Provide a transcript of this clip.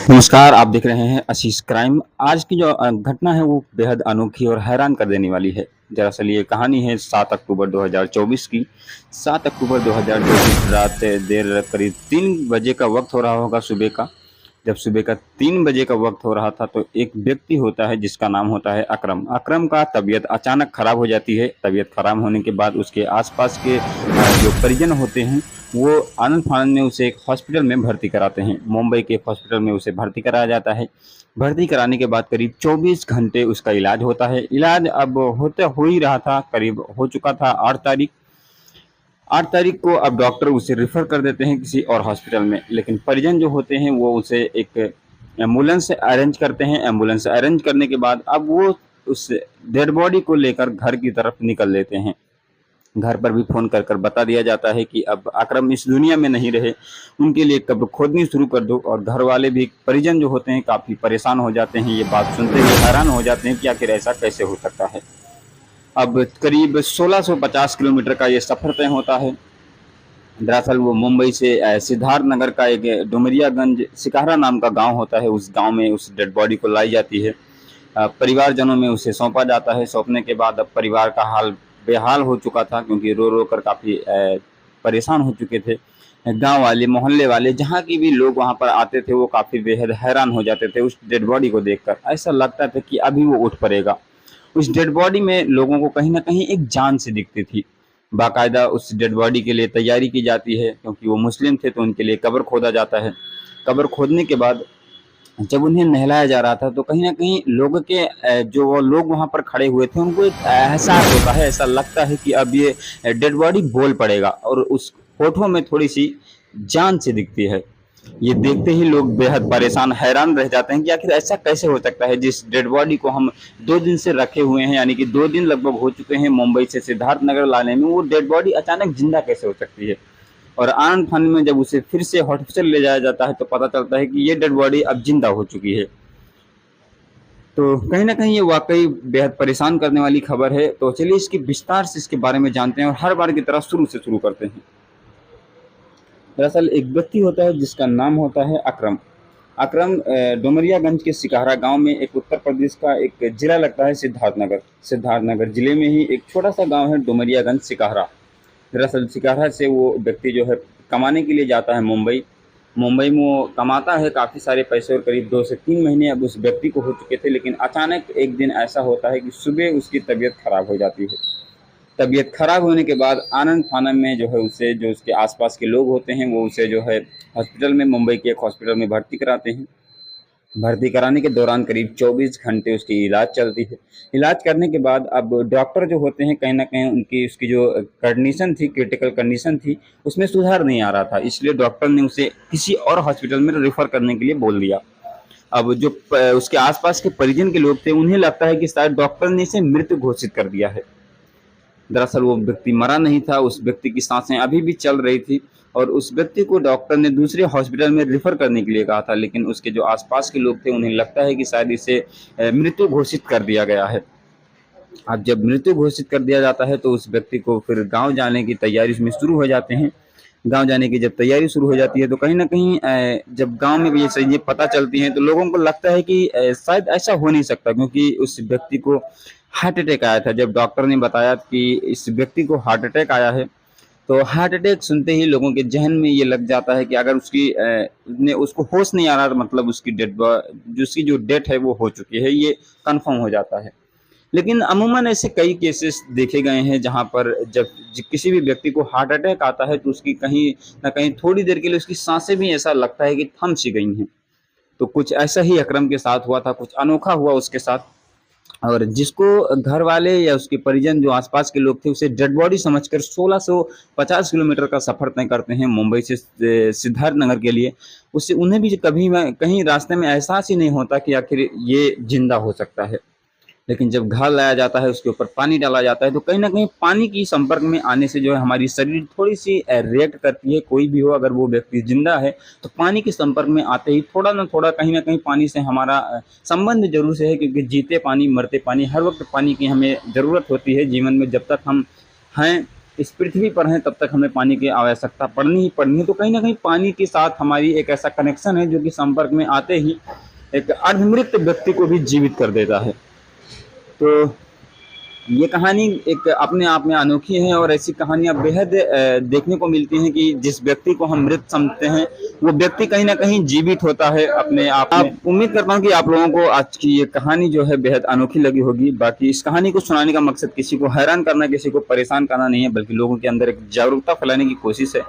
नमस्कार, आप देख रहे हैं आशीष क्राइम। आज की जो घटना है वो बेहद अनोखी और हैरान कर देने वाली है। दरअसल ये कहानी है 7 अक्टूबर 2024 की। 7 अक्टूबर 2024 रात देर करीब 3 बजे का वक़्त हो रहा होगा सुबह का। जब सुबह का 3 बजे का वक़्त हो रहा था तो एक व्यक्ति होता है जिसका नाम होता है अकरम। अकरम का तबीयत अचानक ख़राब हो जाती है। तबीयत ख़राब होने के बाद उसके आस-पास के जो परिजन होते हैं वो आनन-फानन में उसे एक हॉस्पिटल में भर्ती कराते हैं। मुंबई के एक हॉस्पिटल में उसे भर्ती कराया जाता है। भर्ती कराने के बाद करीब 24 घंटे उसका इलाज होता है। इलाज अब होता हो ही रहा था, करीब हो चुका था 8 तारीख। 8 तारीख को अब डॉक्टर उसे रेफ़र कर देते हैं किसी और हॉस्पिटल में, लेकिन परिजन जो होते हैं वो उसे एक एम्बुलेंस अरेंज करते हैं। एम्बुलेंस अरेंज करने के बाद अब वो उस डेड बॉडी को लेकर घर की तरफ निकल लेते हैं। घर पर भी फ़ोन कर कर बता दिया जाता है कि अब अकरम इस दुनिया में नहीं रहे, उनके लिए कब्र खोदनी शुरू कर दो। और घर वाले भी, परिजन जो होते हैं काफ़ी परेशान हो जाते हैं। ये बात सुनते ही हैरान हो जाते हैं कि आखिर ऐसा कैसे हो सकता है। अब करीब 1650 किलोमीटर का ये सफ़र तय होता है। दरअसल वो मुंबई से सिद्धार्थ नगर का एक डुमरियागंज सिकहरा नाम का गाँव होता है, उस गाँव में उस डेड बॉडी को लाई जाती है। परिवारजनों में उसे सौंपा जाता है। सौंपने के बाद अब परिवार का हाल बेहाल हो चुका था, क्योंकि रो-रो कर काफ़ी परेशान हो चुके थे। गाँव वाले, मोहल्ले वाले, जहाँ के भी लोग वहाँ पर आते थे वो काफ़ी बेहद हैरान हो जाते थे उस डेड बॉडी को देखकर। ऐसा लगता था कि अभी वो उठ पड़ेगा। उस डेड बॉडी में लोगों को कहीं न कहीं एक जान सी दिखती थी। बाकायदा उस डेड बॉडी के लिए तैयारी की जाती है, क्योंकि वो मुस्लिम थे तो उनके लिए कब्र खोदा जाता है। कब्र खोदने के बाद जब उन्हें नहलाया जा रहा था तो कहीं न कहीं लोगों के जो वो लोग वहाँ पर खड़े हुए थे उनको एक एहसास होता है, ऐसा लगता है कि अब ये डेड बॉडी बोल पड़ेगा, और उस होठों में थोड़ी-सी जान सी दिखती है। ये देखते ही लोग बेहद परेशान, हैरान रह जाते हैं कि आखिर ऐसा कैसे हो सकता है, जिस डेड बॉडी को हम 2 दिन से रखे हुए हैं, यानी कि 2 दिन लगभग हो चुके हैं मुंबई से सिद्धार्थनगर लाने में, वो डेड बॉडी अचानक ज़िंदा कैसे हो सकती है? और आनन-फानन में जब उसे फिर से हॉस्पिटल ले जाया जाता है तो पता चलता है कि ये डेड बॉडी अब ज़िंदा हो चुकी है। तो कहीं न कहीं ये वाक़ई बेहद परेशान करने वाली खबर है। तो चलिए इसकी विस्तार से इसके बारे में जानते हैं और हर बार की तरह शुरू से शुरू करते हैं। दरअसल एक व्यक्ति होता है जिसका नाम होता है अकरम। अकरम डुमरियागंज के सिकहरा गाँव में, एक उत्तर प्रदेश का एक ज़िला लगता है सिद्धार्थनगर। सिद्धार्थनगर ज़िले में ही एक छोटा-सा गाँव है डुमरियागंज सिकहरा। दरअसल सिकहरा से वो व्यक्ति जो है कमाने के लिए जाता है मुंबई। मुंबई में वो कमाता है काफ़ी सारे पैसे और करीब 2 से 3 महीने अब उस व्यक्ति को हो चुके थे, लेकिन अचानक एक दिन ऐसा होता है कि सुबह उसकी तबीयत ख़राब हो जाती है। तबीयत ख़राब होने के बाद आनन-फानन में जो है उसे, जो उसके आस-पास के लोग होते हैं वो उसे जो है हॉस्पिटल में, मुंबई के एक हॉस्पिटल में भर्ती कराते हैं। भर्ती कराने के दौरान करीब 24 घंटे उसकी इलाज चलती है। इलाज करने के बाद अब डॉक्टर जो होते हैं कहीं न कहीं उनकी, उसकी जो कंडीशन थी, क्रिटिकल कंडीशन थी, उसमें सुधार नहीं आ रहा था। इसलिए डॉक्टर ने उसे किसी और हॉस्पिटल में रेफ़र करने के लिए बोल दिया। अब जो उसके आस-पास के परिजन के लोग थे उन्हें लगता है कि शायद डॉक्टर ने इसे मृत घोषित कर दिया है। दरअसल वो व्यक्ति मरा नहीं था, उस व्यक्ति की साँसें अभी भी चल रही थी, और उस व्यक्ति को डॉक्टर ने दूसरे हॉस्पिटल में रेफ़र करने के लिए कहा था, लेकिन उसके जो आस-पास के लोग थे उन्हें लगता है कि शायद इसे मृत्यु घोषित कर दिया गया है। अब जब मृत्यु घोषित कर दिया जाता है तो उस व्यक्ति को फिर गाँव जाने की तैयारी उसमें शुरू हो जाते हैं। गाँव जाने की जब तैयारी शुरू हो जाती है तो कहीं न कहीं जब गाँव में भी ये चीज़ें पता चलती हैं तो लोगों को लगता है कि शायद ऐसा हो नहीं सकता, क्योंकि उस व्यक्ति को हार्ट अटैक आया था। जब डॉक्टर ने बताया कि इस व्यक्ति को हार्ट अटैक आया है, तो हार्ट अटैक सुनते ही लोगों के ज़हन में ये लग जाता है कि अगर उसकी उसको होश नहीं आ रहा, तो मतलब उसकी जो उसकी जो डेथ है वो हो चुकी है, ये कन्फर्म हो जाता है। लेकिन अमूमन ऐसे कई केसेस देखे गए हैं जहाँ पर जब किसी भी व्यक्ति को हार्ट अटैक आता है तो उसकी कहीं न कहीं थोड़ी देर के लिए उसकी साँसें भी ऐसा लगता है कि थम सी गई हैं। तो कुछ ऐसा ही अकरम के साथ हुआ था, कुछ अनोखा हुआ उसके साथ। और जिसको घर वाले या उसके परिजन, जो आस-पास के लोग थे, उसे डेड बॉडी समझकर 1650 किलोमीटर का सफ़र तय करते हैं मुंबई से सिद्धार्थनगर के लिए। उससे उन्हें भी कभी कहीं रास्ते में एहसास ही नहीं होता कि आखिर ये ज़िंदा हो सकता है। लेकिन जब घाव लाया जाता है, उसके ऊपर पानी डाला जाता है, तो कहीं न कहीं पानी की संपर्क में आने से जो है हमारी शरीर थोड़ी-सी रिएक्ट करती है। कोई भी हो, अगर वो व्यक्ति ज़िंदा है, तो पानी के संपर्क में आते ही थोड़ा ना थोड़ा कहीं न कहीं पानी से हमारा संबंध ज़रूर से है, क्योंकि जीते पानी, मरते पानी, हर वक़्त पानी की हमें ज़रूरत होती है जीवन में जब तक हम हैं। इस पृथ्वी पर हैं तब तक हमें पानी की आवश्यकता पड़नी ही पड़नी है। तो कहीं न कहीं पानी के साथ हमारी एक ऐसा कनेक्शन है जो कि संपर्क में आते ही एक अर्धमृत व्यक्ति को भी जीवित कर देता है। तो ये कहानी एक अपने आप में अनोखी है और ऐसी कहानियाँ बेहद देखने को मिलती हैं कि जिस व्यक्ति को हम मृत समझते हैं, वो व्यक्ति कहीं न कहीं जीवित होता है अपने आप में। उम्मीद करता हूँ कि आप लोगों को आज की ये कहानी जो है बेहद अनोखी लगी होगी। बाकी इस कहानी को सुनाने का मकसद किसी को हैरान करना, किसी को परेशान करना नहीं है, बल्कि लोगों के अंदर एक जागरूकता फैलाने की कोशिश है।